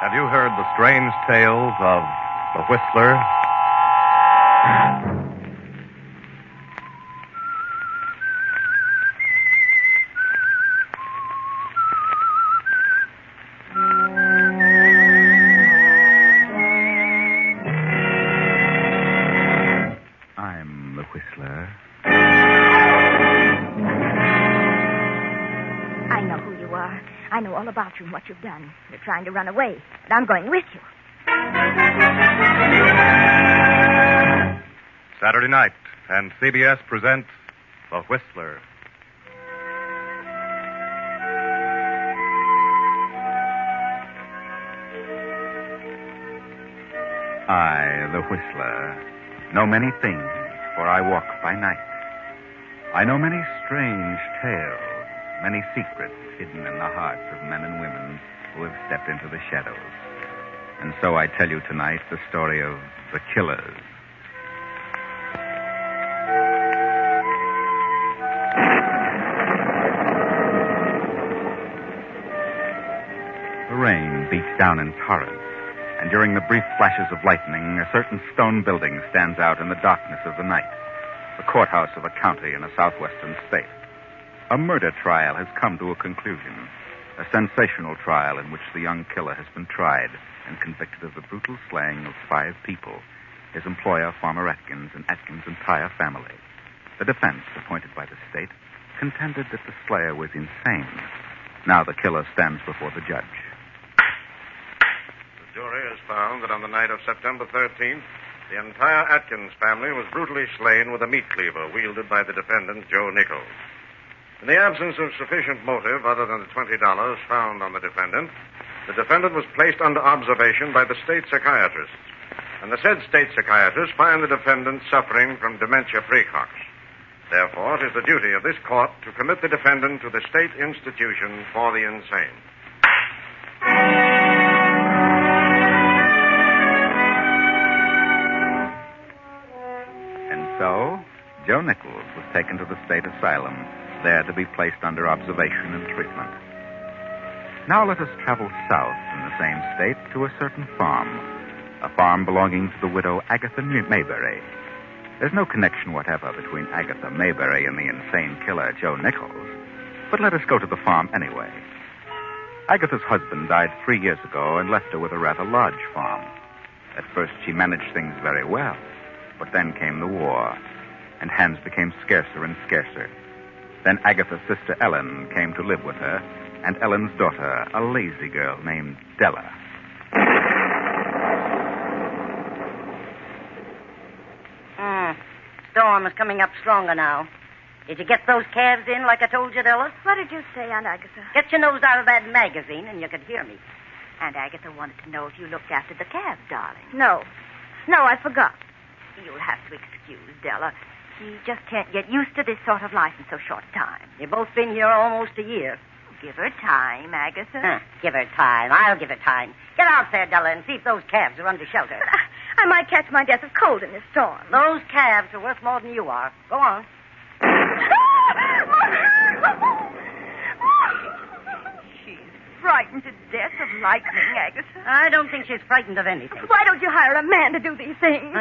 Have you heard the strange tales of the Whistler? I'm the Whistler. I know who you are. I know all about you and what you've done. You're trying to run away, but I'm going with you. Saturday night, and CBS presents The Whistler. I, the Whistler, know many things, for I walk by night. I know many strange tales, many secrets hidden in the hearts of men and women who have stepped into the shadows. And so I tell you tonight the story of the killers. The rain beats down in torrents, and during the brief flashes of lightning, a certain stone building stands out in the darkness of the night, the courthouse of a county in a southwestern state. A murder trial has come to a conclusion, a sensational trial in which the young killer has been tried and convicted of the brutal slaying of 5 people, his employer, Farmer Atkins, and Atkins' entire family. The defense, appointed by the state, contended that the slayer was insane. Now the killer stands before the judge. The jury has found that on the night of September 13th, the entire Atkins family was brutally slain with a meat cleaver wielded by the defendant, Joe Nichols. In the absence of sufficient motive other than the $20 found on the defendant was placed under observation by the state psychiatrists. And the said state psychiatrists find the defendant suffering from dementia praecox. Therefore, it is the duty of this court to commit the defendant to the state institution for the insane. And so, Joe Nichols was taken to the state asylum, there to be placed under observation and treatment. Now let us travel south in the same state to a certain farm, a farm belonging to the widow Agatha Mayberry. There's no connection whatever between Agatha Mayberry and the insane killer Joe Nichols, but let us go to the farm anyway. Agatha's husband died 3 years ago and left her with a rather large farm. At first she managed things very well, but then came the war, and hands became scarcer and scarcer. Then Agatha's sister Ellen came to live with her, and Ellen's daughter, a lazy girl named Della. Storm is coming up stronger now. Did you get those calves in like I told you, Della? What did you say, Aunt Agatha? Get your nose out of that magazine and you could hear me. Aunt Agatha wanted to know if you looked after the calves, darling. No, I forgot. You'll have to excuse Della. She just can't get used to this sort of life in so short a time. You've both been here almost a year. Give her time, Agatha. Give her time. I'll give her time. Get out there, Della, and see if those calves are under shelter. But I might catch my death of cold in this storm. Those calves are worth more than you are. Go on. She's frightened to death of lightning, Agatha. I don't think she's frightened of anything. Why don't you hire a man to do these things?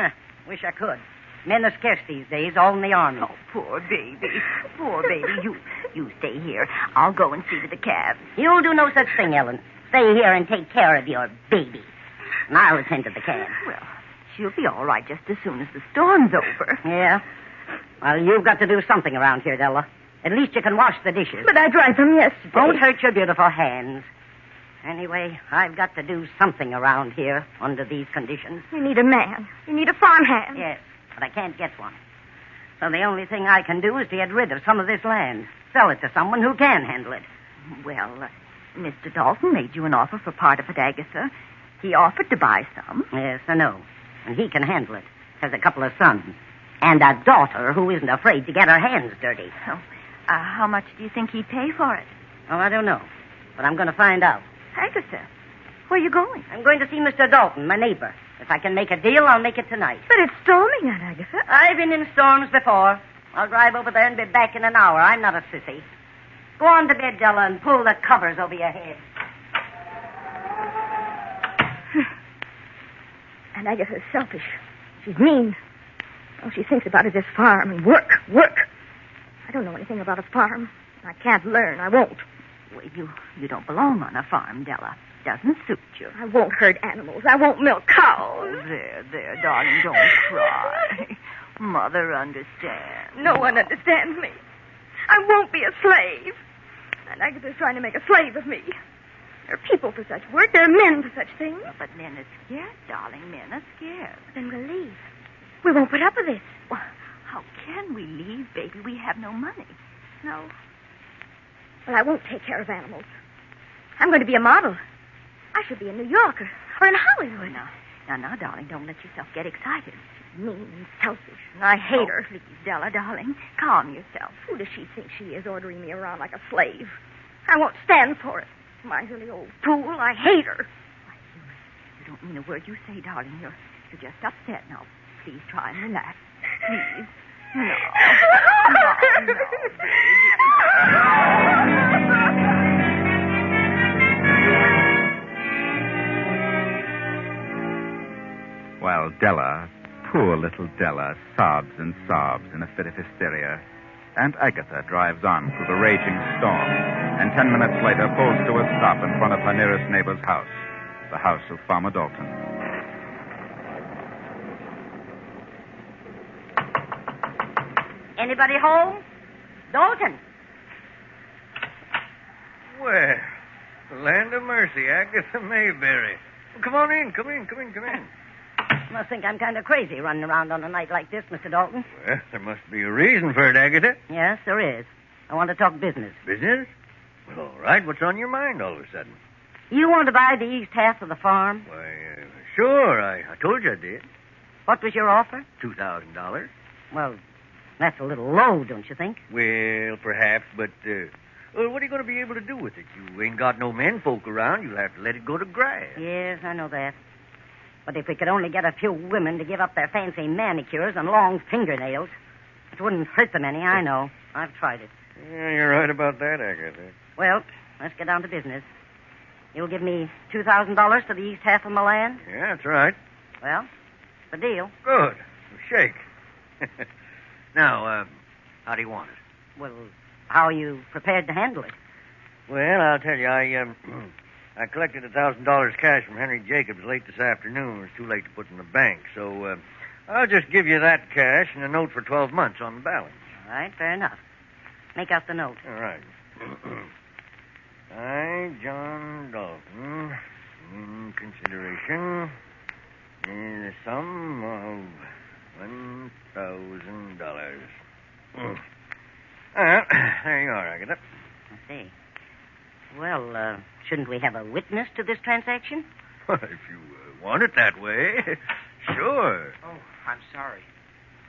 Wish I could. Men are scarce these days, all in the army. Oh, poor baby. Poor baby. You stay here. I'll go and see to the calves. You'll do no such thing, Ellen. Stay here and take care of your baby. And I'll attend to the calves. Well, she'll be all right just as soon as the storm's over. Yeah? Well, you've got to do something around here, Della. At least you can wash the dishes. But I dried them yesterday. Don't hurt your beautiful hands. Anyway, I've got to do something around here under these conditions. You need a man. You need a farmhand. Yes, but I can't get one. So the only thing I can do is to get rid of some of this land. Sell it to someone who can handle it. Well, Mr. Dalton made you an offer for part of it, Agatha. He offered to buy some. Yes, I know. And he can handle it. Has a couple of sons. And a daughter who isn't afraid to get her hands dirty. Oh, how much do you think he'd pay for it? Oh, I don't know. But I'm going to find out. Agatha, where are you going? I'm going to see Mr. Dalton, my neighbor. If I can make a deal, I'll make it tonight. But it's storming, Aunt Agatha. I've been in storms before. I'll drive over there and be back in an hour. I'm not a sissy. Go on to bed, Della, and pull the covers over your head. And Agatha's selfish. She's mean. All she thinks about is this farm and work. I don't know anything about a farm. I can't learn. I won't. Well, you don't belong on a farm, Della. Doesn't suit you. I won't hurt animals. I won't milk cows. Oh, there, darling, don't cry. Mother understands. No one understands me. I won't be a slave. And Agatha's trying to make a slave of me. There are people for such work. There are men for such things. But men are scared, darling. Men are scared. Then we'll leave. We won't put up with this. Well, how can we leave, baby? We have no money. No. Well, I won't take care of animals. I'm going to be a model. I should be in New York or in Hollywood. Now, darling, don't let yourself get excited. She's mean and selfish, and I hate her. Please, Della, darling, calm yourself. Who does she think she is, ordering me around like a slave? I won't stand for it. Miserly old fool. I hate her. You don't mean a word you say, darling. You're just upset now. Please try and relax. Please. No, baby. While Della, poor little Della, sobs and sobs in a fit of hysteria, and Agatha drives on through the raging storm, and 10 minutes later pulls to a stop in front of her nearest neighbor's house, the house of Farmer Dalton. Anybody home? Dalton. Well, the land of mercy, Agatha Mayberry. Well, come on in, come in. You must think I'm kind of crazy running around on a night like this, Mr. Dalton. Well, there must be a reason for it, Agatha. Yes, there is. I want to talk business. Business? Well, all right. What's on your mind all of a sudden? You want to buy the east half of the farm? Why, sure. I told you I did. What was your offer? $2,000. Well, that's a little low, don't you think? Well, perhaps, but what are you going to be able to do with it? You ain't got no men folk around. You'll have to let it go to grass. Yes, I know that. But if we could only get a few women to give up their fancy manicures and long fingernails, it wouldn't hurt them any, I know. I've tried it. Yeah, you're right about that, Agatha. Well, let's get down to business. You'll give me $2,000 for the east half of my land? Yeah, that's right. Well, the deal. Good. Shake. Now, how do you want it? Well, how are you prepared to handle it? Well, I'll tell you, I collected $1,000 cash from Henry Jacobs late this afternoon. It was too late to put in the bank, so I'll just give you that cash and a note for 12 months on the balance. All right, fair enough. Make out the note. All right. I, John Dalton, in consideration, in the sum of $1,000. There you are, Agatha. I see. Well, shouldn't we have a witness to this transaction? If you want it that way, sure. Oh, I'm sorry.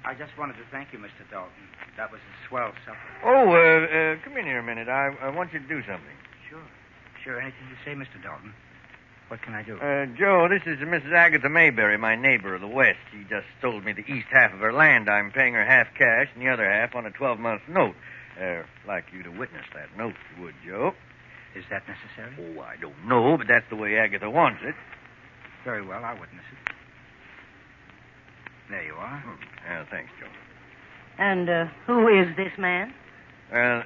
I just wanted to thank you, Mr. Dalton. That was a swell supper. Oh, come in here a minute. I want you to do something. Sure. Anything you say, Mr. Dalton. What can I do? Joe, this is Mrs. Agatha Mayberry, my neighbor of the West. She just sold me the east half of her land. I'm paying her half cash and the other half on a 12-month note. Like you to witness that note, if you would, Joe. Is that necessary? Oh, I don't know, but that's the way Agatha wants it. Very well, I'll witness it. There you are. Thanks, Joe. And who is this man? Well,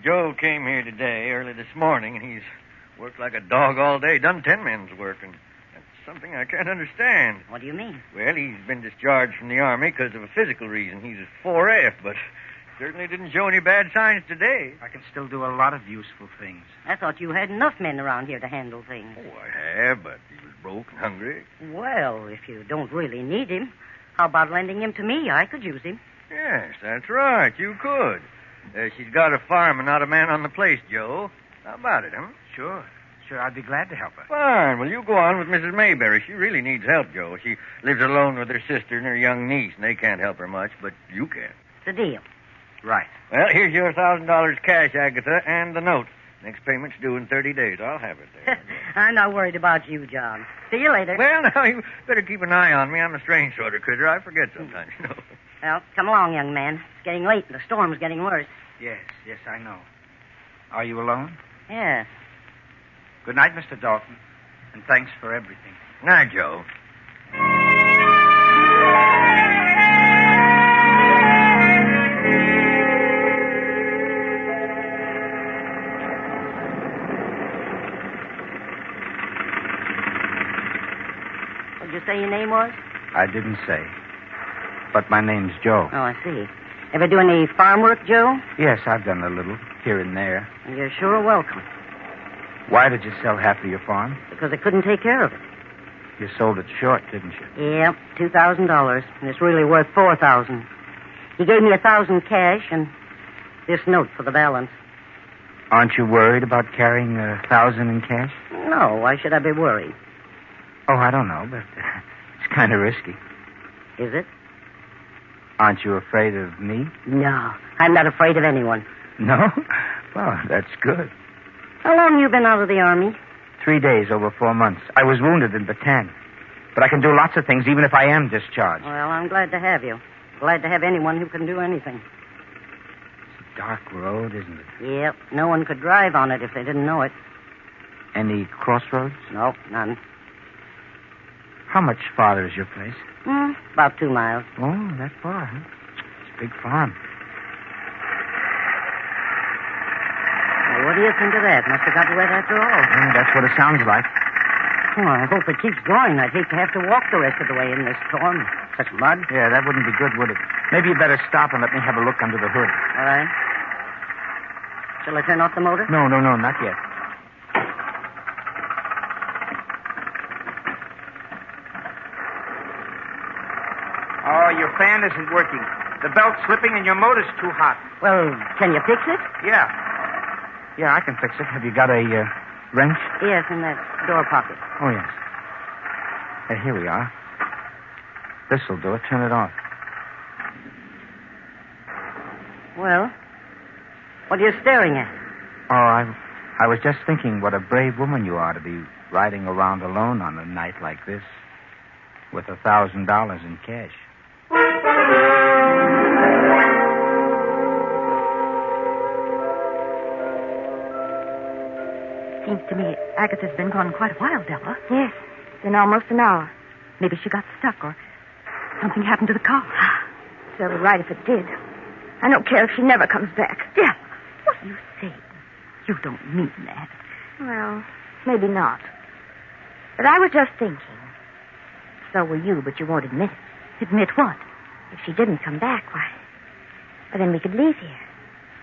Joe came here today, early this morning, and he's worked like a dog all day, done 10 men's work, and that's something I can't understand. What do you mean? Well, he's been discharged from the Army because of a physical reason. He's a 4F, but certainly didn't show any bad signs today. I can still do a lot of useful things. I thought you had enough men around here to handle things. Oh, I have, but he was broke and hungry. Well, if you don't really need him, how about lending him to me? I could use him. Yes, that's right. You could. She's got a farm and not a man on the place, Joe. How about it, huh? Sure. I'd be glad to help her. Fine. Well, you go on with Mrs. Mayberry. She really needs help, Joe. She lives alone with her sister and her young niece, and they can't help her much, but you can. It's a deal. Right. Well, here's your $1,000 cash, Agatha, and the note. Next payment's due in 30 days. I'll have it there. I'm not worried about you, John. See you later. Well, now, you better keep an eye on me. I'm a strange sort of critter. I forget sometimes, you know. Well, come along, young man. It's getting late and the storm's getting worse. Yes, I know. Are you alone? Yes. Good night, Mr. Dalton. And thanks for everything. Now, Joe. What'd you say your name was? I didn't say. But my name's Joe. Oh, I see. Ever do any farm work, Joe? Yes, I've done a little, here and there. You're sure welcome. Why did you sell half of your farm? Because I couldn't take care of it. You sold it short, didn't you? Yep, $2,000. And it's really worth $4,000. He gave me $1,000 cash and this note for the balance. Aren't you worried about carrying $1,000 in cash? No, why should I be worried? Oh, I don't know, but it's kind of risky. Is it? Aren't you afraid of me? No, I'm not afraid of anyone. No? Well, that's good. How long you been out of the Army? 3 days, over 4 months. I was wounded in Bataan. But I can do lots of things, even if I am discharged. Well, I'm glad to have you. Glad to have anyone who can do anything. It's a dark road, isn't it? Yep, no one could drive on it if they didn't know it. Any crossroads? No, none. How much farther is your place? About 2 miles. Oh, that far, huh? It's a big farm. Well, what do you think of that? Must have got wet after all. Yeah, that's what it sounds like. Oh, I hope it keeps going. I'd hate to have to walk the rest of the way in this storm. Such mud. Yeah, that wouldn't be good, would it? Maybe you better stop and let me have a look under the hood. All right. Shall I turn off the motor? No, not yet. Oh, your fan isn't working. The belt's slipping and your motor's too hot. Well, can you fix it? Yeah. Yeah, I can fix it. Have you got a wrench? Yes, in that door pocket. Oh, yes. Here we are. This'll do it. Turn it off. Well, what are you staring at? Oh, I was just thinking what a brave woman you are to be riding around alone on a night like this with $1,000 in cash. Seems to me Agatha's been gone quite a while, Della. Yes, it's been almost an hour. Maybe she got stuck or something happened to the car. Serve her right if it did. I don't care if she never comes back. Della, what are you saying? You don't mean that. Well, maybe not. But I was just thinking. So were you, but you won't admit it. Admit what? If she didn't come back, why, then we could leave here.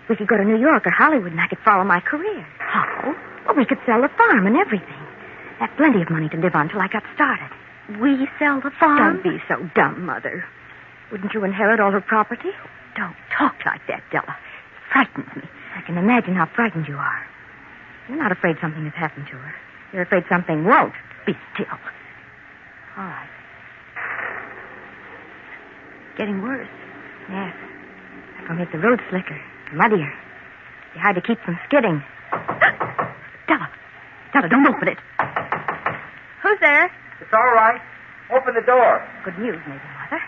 We could go to New York or Hollywood and I could follow my career. How? Well, we could sell the farm and everything. Have plenty of money to live on till I got started. We sell the farm? Don't be so dumb, Mother. Wouldn't you inherit all her property? Don't talk like that, Della. It frightens me. I can imagine how frightened you are. You're not afraid something has happened to her. You're afraid something won't. Be still. All right. Getting worse. Yes. That'll make the road slicker, muddier. Be hard to keep from skidding. Della, don't open it. Who's there? It's all right. Open the door. Good news, maybe, Mother.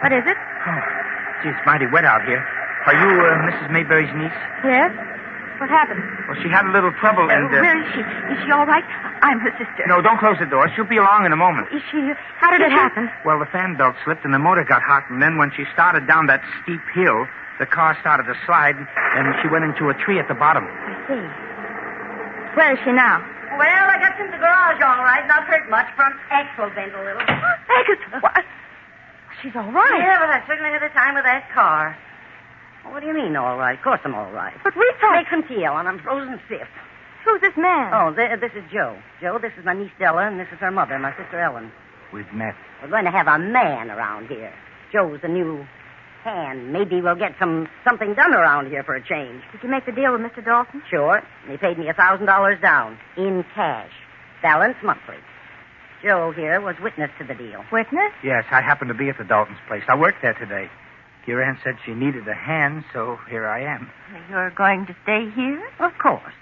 What is it? Oh, gee, it's mighty wet out here. Are you Mrs. Mayberry's niece? Yes. What happened? Well, she had a little trouble and... Where is she? Is she all right? I'm her sister. No, don't close the door. She'll be along in a moment. Is she... How did it happen? Well, the fan belt slipped and the motor got hot, and then when she started down that steep hill, the car started to slide, and she went into a tree at the bottom. I see. Where is she now? Well, I got in the garage all right. Not hurt much. Front axle bent a little. Agatha! What? She's all right. Yeah, but I certainly had a time with that car. Well, what do you mean, all right? Of course I'm all right. But we thought... Make some tea, Ellen. I'm frozen stiff. Who's this man? Oh, this is Joe. Joe, this is my niece Della, and this is her mother, my sister Ellen. We've met. We're going to have a man around here. Joe's the new hand. Maybe we'll get something done around here for a change. Did you make the deal with Mr. Dalton? Sure. And he paid me $1,000 down in cash. Balance monthly. Joe here was witness to the deal. Witness? Yes, I happened to be at the Dalton's place. I worked there today. Your aunt said she needed a hand, so here I am. You're going to stay here? Of course.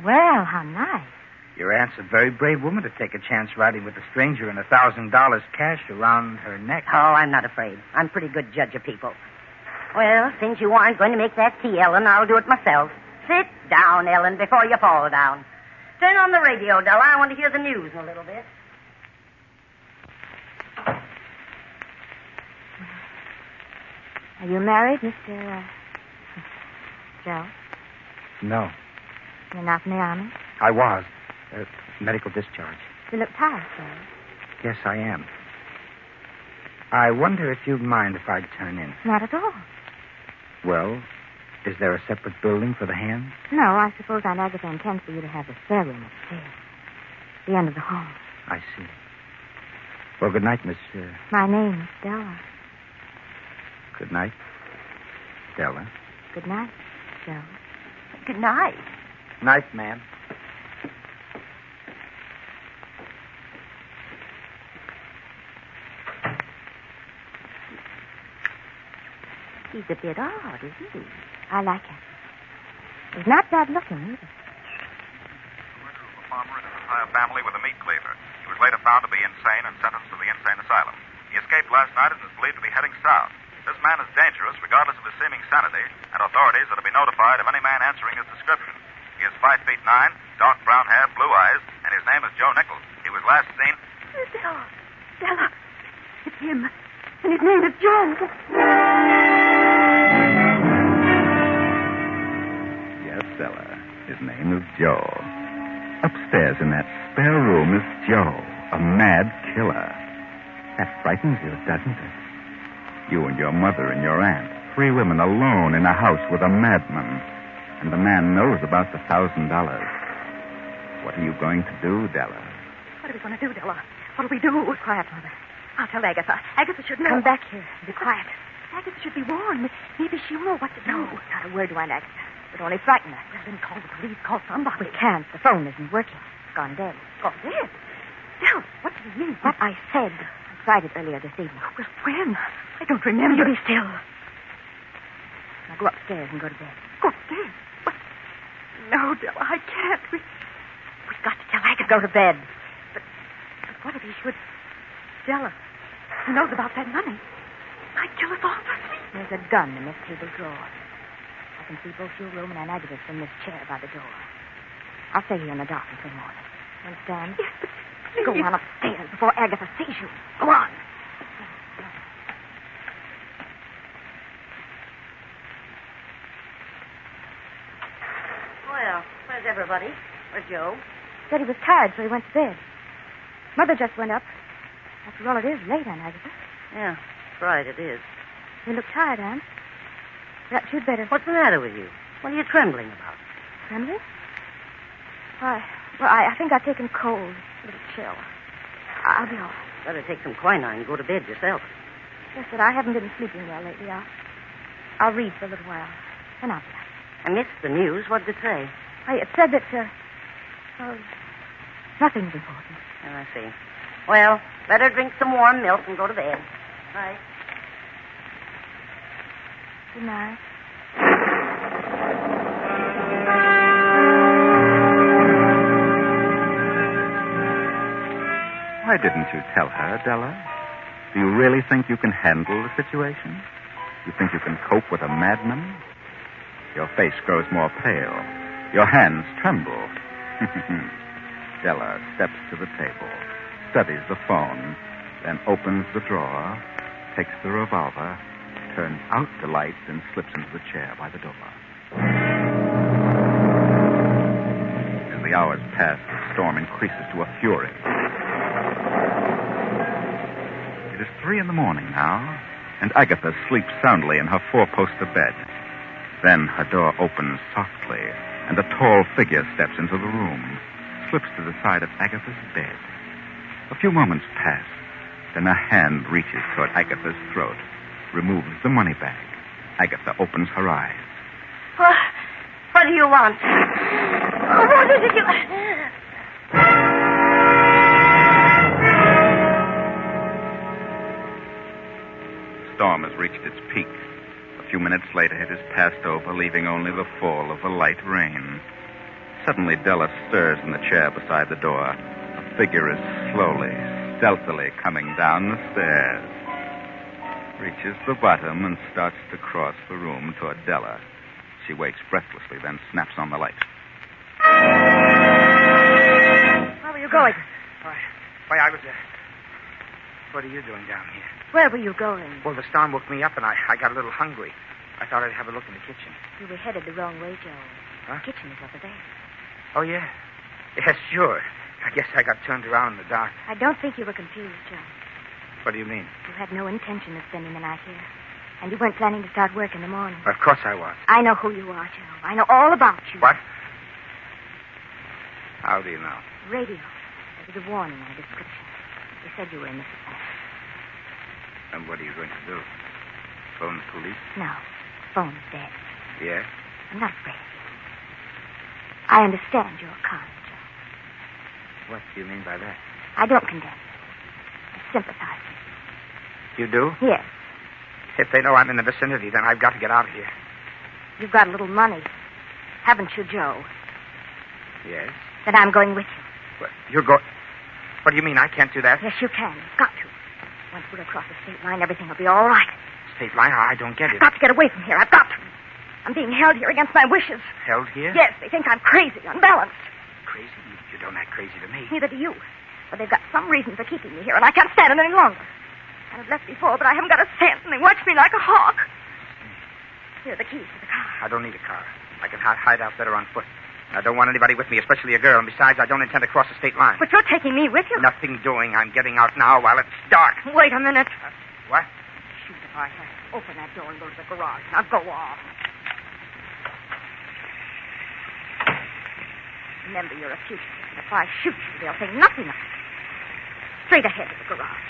Well, how nice. Your aunt's a very brave woman to take a chance riding with a stranger and $1,000 cash around her neck. Oh, I'm not afraid. I'm a pretty good judge of people. Well, since you aren't going to make that tea, Ellen, I'll do it myself. Sit down, Ellen, before you fall down. Turn on the radio, Della. I want to hear the news in a little bit. Are you married, Mr. Joe? No. You're not in the army? I was. Medical discharge. You look tired, Joe. Yes, I am. I wonder if you'd mind if I'd turn in. Not at all. Well, is there a separate building for the hands? No, I suppose Aunt Agatha intends for you to have the spare room upstairs. The end of the hall. I see. Well, good night, Miss... My name is Della. Good night, Della. Good night, Joe. Good night. Night, ma'am. He's a bit odd, isn't he? I like him. He's not bad looking, either. A farmer and his entire family with a meat cleaver. He was later found to be insane and sentenced to the insane asylum. He escaped last night and is believed to be heading south. This man is dangerous, regardless of his seeming sanity, and authorities are to be notified of any man answering his description. He is 5'9", dark brown hair, blue eyes, and his name is Joe Nichols. He was last seen... Della. It's him. And his name is Joe. Yes, Della. His name is Joe. Upstairs in that spare room is Joe, a mad killer. That frightens you, doesn't it? You and your mother and your aunt, 3 women alone in a house with a madman. And the man knows about the $1,000. What are you going to do, Della? What are we going to do, Della? What'll we do? Quiet, Mother. I'll tell Agatha. Agatha should know. Come back here. Be quiet. Agatha should be warned. Maybe she'll know what to do. No, not a word to Aunt Agatha. It'll only frighten her. Well, then call the police. Call somebody. We can't. The phone isn't working. It's gone dead. Gone dead? Della, what do you mean? What I said. I tried it earlier this evening. Well, when? I don't remember. You be still. Now go upstairs and go to bed. Go upstairs? What? No, Della, I can't. We've got to tell Agatha. Go to bed. But what if he should... Della, he knows about that money. I'd kill us all for sleep. There's a gun in this table drawer. I can see both your room and Aunt Agatha's from this chair by the door. I'll stay here in the dark until morning. Understand? Yes, but please. Go on upstairs before Agatha sees you. Go on. Well, where's everybody? Where's Joe? Said he was tired, so he went to bed. Mother just went up. After all, it is late, Aunt Agatha. Yeah, that's right, it is. You look tired, Aunt. Perhaps you'd better... What's the matter with you? What are you trembling about? Trembling? I think I've taken cold. A little chill. I'll be all right. Better take some quinine and go to bed yourself. Yes, but I haven't been sleeping well lately. I'll read for a little while. Then I'll be out. I missed the news. What did it say? It said that, nothing's important. Oh, I see. Well, better drink some warm milk and go to bed. Right. Good night. Why didn't you tell her, Della? Do you really think you can handle the situation? You think you can cope with a madman? Your face grows more pale. Your hands tremble. Della steps to the table, studies the phone, then opens the drawer, takes the revolver, turns out the light, and slips into the chair by the door. As the hours pass, the storm increases to a fury. It is 3 a.m. now, and Agatha sleeps soundly in her 4-poster bed. Then her door opens softly, and a tall figure steps into the room, slips to the side of Agatha's bed. A few moments pass. Then a hand reaches toward Agatha's throat, removes the money bag. Agatha opens her eyes. What do you want? What is it you... The storm has reached its peak. A few minutes later, it has passed over, leaving only the fall of a light rain. Suddenly, Della stirs in the chair beside the door. A figure is slowly, stealthily coming down the stairs. Reaches the bottom and starts to cross the room toward Della. She waits breathlessly, then snaps on the light. What are you doing down here? Where were you going? Well, the storm woke me up, and I got a little hungry. I thought I'd have a look in the kitchen. You were headed the wrong way, Joe. Huh? The kitchen is over there. Oh, yeah? Yes, sure. I guess I got turned around in the dark. I don't think you were confused, Joe. What do you mean? You had no intention of spending the night here. And you weren't planning to start work in the morning. Of course I was. I know who you are, Joe. I know all about you. What? How do you know? Radio. There was a warning on the description. They said you were in Mississippi. And what are you going to do? Phone the police? No. Phone's dead. Yes? I'm not afraid of you. I understand you're kind, Joe. What do you mean by that? I don't condemn you. I sympathize with you. You do? Yes. If they know I'm in the vicinity, then I've got to get out of here. You've got a little money. Haven't you, Joe? Yes? Then I'm going with you. What, you're going... What do you mean? I can't do that? Yes, you can. You've got to. Once we're across the state line, everything will be all right. State line? I don't get it. I've got to get away from here. I've got to. I'm being held here against my wishes. Held here? Yes, they think I'm crazy, unbalanced. Crazy? You don't act crazy to me. Neither do you. But they've got some reason for keeping me here, and I can't stand it any longer. I've left before, but I haven't got a cent, and they watch me like a hawk. Here are the keys to the car. I don't need a car. I can hide out better on foot. I don't want anybody with me, especially a girl. And besides, I don't intend to cross the state line. But you're taking me with you. Nothing doing. I'm getting out now while it's dark. Wait a minute. What? Shoot if I have. Open that door and go to the garage. Now go on. Remember, you're a fugitive. And if I shoot you, they'll think nothing of it. Straight ahead to the garage.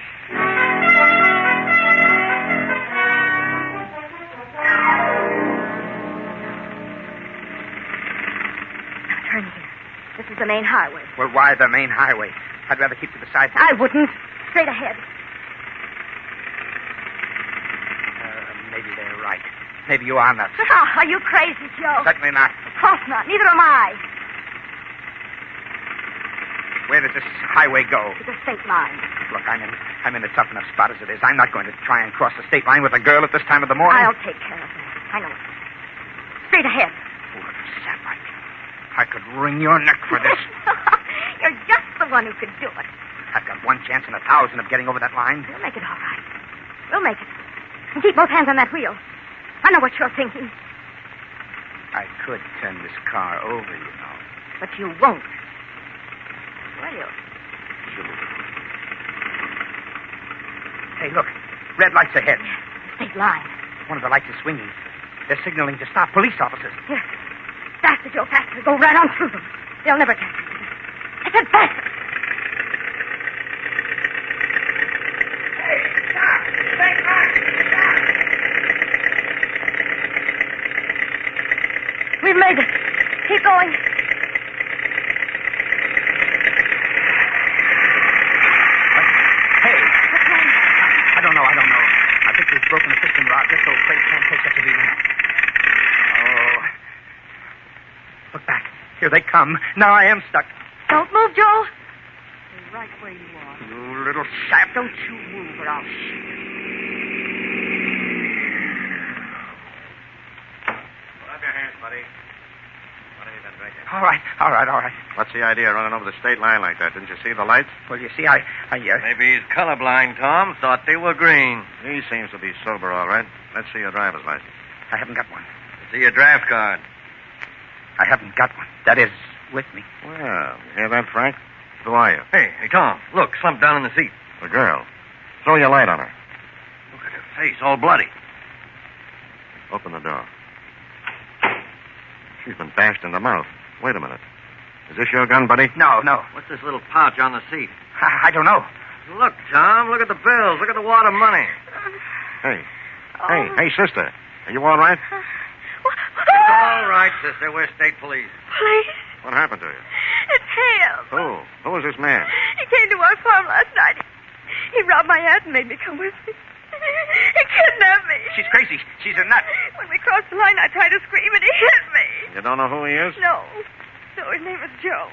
Turn here. This is the main highway. Well, why the main highway? I'd rather keep to the side. I wouldn't. Straight ahead. Maybe they're right. Maybe you are nuts. Oh, are you crazy, Joe? Certainly not. Of course not. Neither am I. Where does this highway go? To the state line. Look, I'm in a tough enough spot as it is. I'm not going to try and cross the state line with a girl at this time of the morning. I'll take care of that. I know it. Straight ahead. Oh, Sam, I could wring your neck for this. You're just the one who could do it. I've got one chance in 1,000 of getting over that line. We'll make it all right. We'll make it. And keep both hands on that wheel. I know what you're thinking. I could turn this car over, you know. But you won't. Will you? Sure. Hey, look. Red lights ahead. State line. One of the lights is swinging. They're signaling to stop police officers. Here. Faster, Joe, faster. Go right on through them. They'll never catch us. I said faster. Hey, stop! Stay back! Stop! We've made it. Keep going. Hey! I don't know. I think we've broken the system, Rod. This old place can't take such a beating. Look back. Here they come. Now I am stuck. Don't move, Joe. Stay right where you are. You little sap. Don't you move or I'll shoot. Put up your hands, buddy. What have you been drinking? All right. What's the idea of running over the state line like that? Didn't you see the lights? Well, you see, I Maybe he's colorblind, Tom. Thought they were green. He seems to be sober, all right. Let's see your driver's license. I haven't got one. See your draft card. I haven't got one. That is, with me. Well, you hear that, Frank? Who are you? Hey, Tom. Look, slumped down in the seat. The girl. Throw your light on her. Look at her face, all bloody. Open the door. She's been bashed in the mouth. Wait a minute. Is this your gun, buddy? No. What's this little pouch on the seat? I don't know. Look, Tom. Look at the bills. Look at the wad of money. Hey, sister. Are you all right? All right, sister. We're state police. Please. What happened to you? It's him. Who is this man? He came to our farm last night. He robbed my aunt and made me come with him. He kidnapped me. She's crazy. She's a nut. When we crossed the line, I tried to scream, and he hit me. You don't know who he is? No, his name is Joe.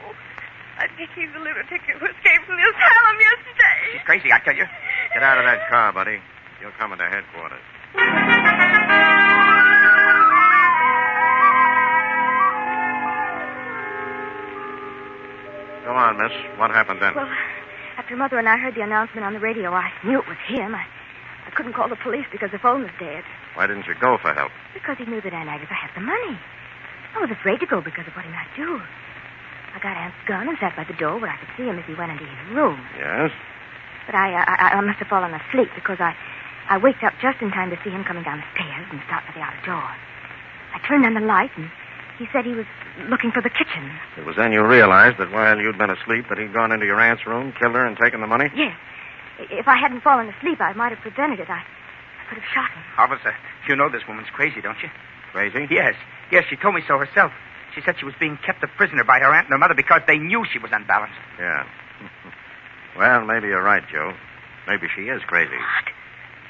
I think he's the lunatic who escaped from the asylum yesterday. She's crazy, I tell you. Get out of that car, buddy. You'll come into headquarters. Go on, miss. What happened then? Well, After Mother and I heard the announcement on the radio, I knew it was him. I couldn't call the police because the phone was dead. Why didn't you go for help? Because he knew that Aunt Agatha had the money. I was afraid to go because of what he might do. I got Aunt's gun and sat by the door where I could see him if he went into his room. Yes? But I must have fallen asleep because I waked up just in time to see him coming down the stairs and start for the outer door. I turned on the light, and he said he was looking for the kitchen. It was then you realized that while you'd been asleep that he'd gone into your aunt's room, killed her, and taken the money? Yes. If I hadn't fallen asleep, I might have prevented it. I could have shot him. Officer, you know this woman's crazy, don't you? Crazy? Yes, she told me so herself. She said she was being kept a prisoner by her aunt and her mother because they knew she was unbalanced. Yeah. Well, maybe you're right, Joe. Maybe she is crazy. What?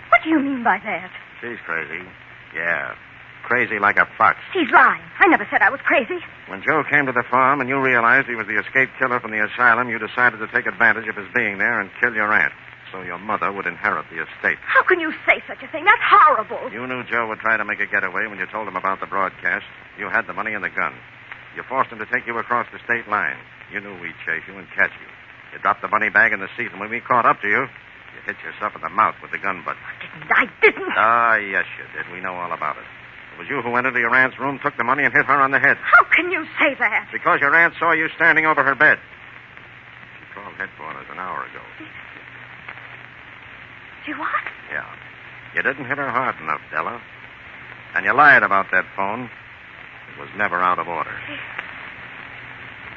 What do you mean by that? She's crazy. Yeah. Crazy like a fox. She's lying. I never said I was crazy. When Joe came to the farm and you realized he was the escaped killer from the asylum, you decided to take advantage of his being there and kill your aunt so your mother would inherit the estate. How can you say such a thing? That's horrible. You knew Joe would try to make a getaway when you told him about the broadcast. You had the money and the gun. You forced him to take you across the state line. You knew we'd chase you and catch you. You dropped the money bag in the seat, and when we caught up to you, you hit yourself in the mouth with the gun butt. I didn't. Ah, yes, you did. We know all about it. It was you who went into your aunt's room, took the money, and hit her on the head. How can you say that? Because your aunt saw you standing over her bed. She called headquarters an hour ago. She what? Yeah. You didn't hit her hard enough, Della. And you lied about that phone. It was never out of order.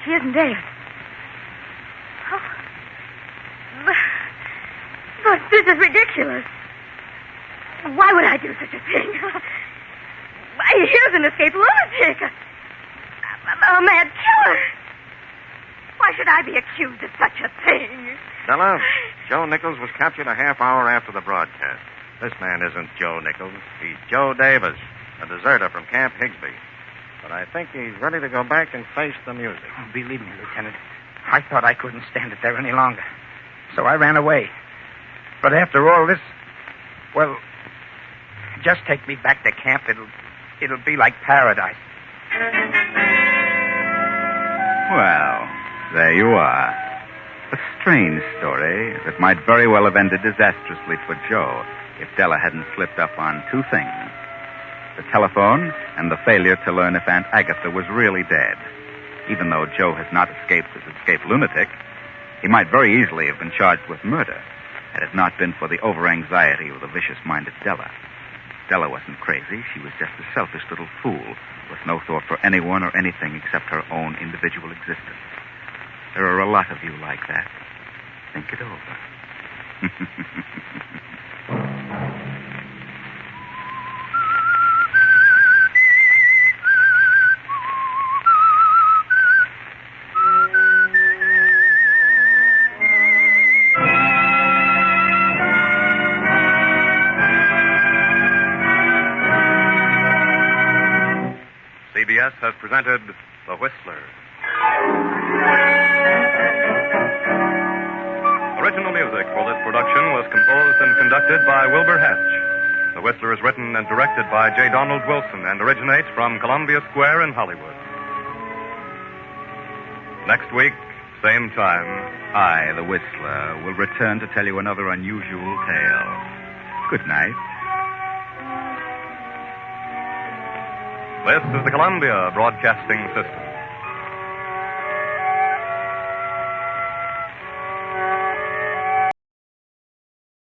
She isn't dead. Oh. But this is ridiculous. Why would I do such a thing? Here's an escaped lunatic. A mad killer. Why should I be accused of such a thing? Della, Joe Nichols was captured a half hour after the broadcast. This man isn't Joe Nichols. He's Joe Davis, a deserter from Camp Higsby. But I think he's ready to go back and face the music. Oh, believe me, Lieutenant, I thought I couldn't stand it there any longer. So I ran away. But after all this, well, just take me back to camp. It'll be like paradise. Well, there you are. A strange story that might very well have ended disastrously for Joe if Della hadn't slipped up on two things. The telephone and the failure to learn if Aunt Agatha was really dead. Even though Joe has not escaped as escaped lunatic, he might very easily have been charged with murder had it not been for the over-anxiety of the vicious-minded Della. Della wasn't crazy. She was just a selfish little fool with no thought for anyone or anything except her own individual existence. There are a lot of you like that. Think it over. CBS has presented The Whistler. Original music for this production was composed and conducted by Wilbur Hatch. The Whistler is written and directed by J. Donald Wilson and originates from Columbia Square in Hollywood. Next week, same time, I, the Whistler, will return to tell you another unusual tale. Good night. This is the Columbia Broadcasting System.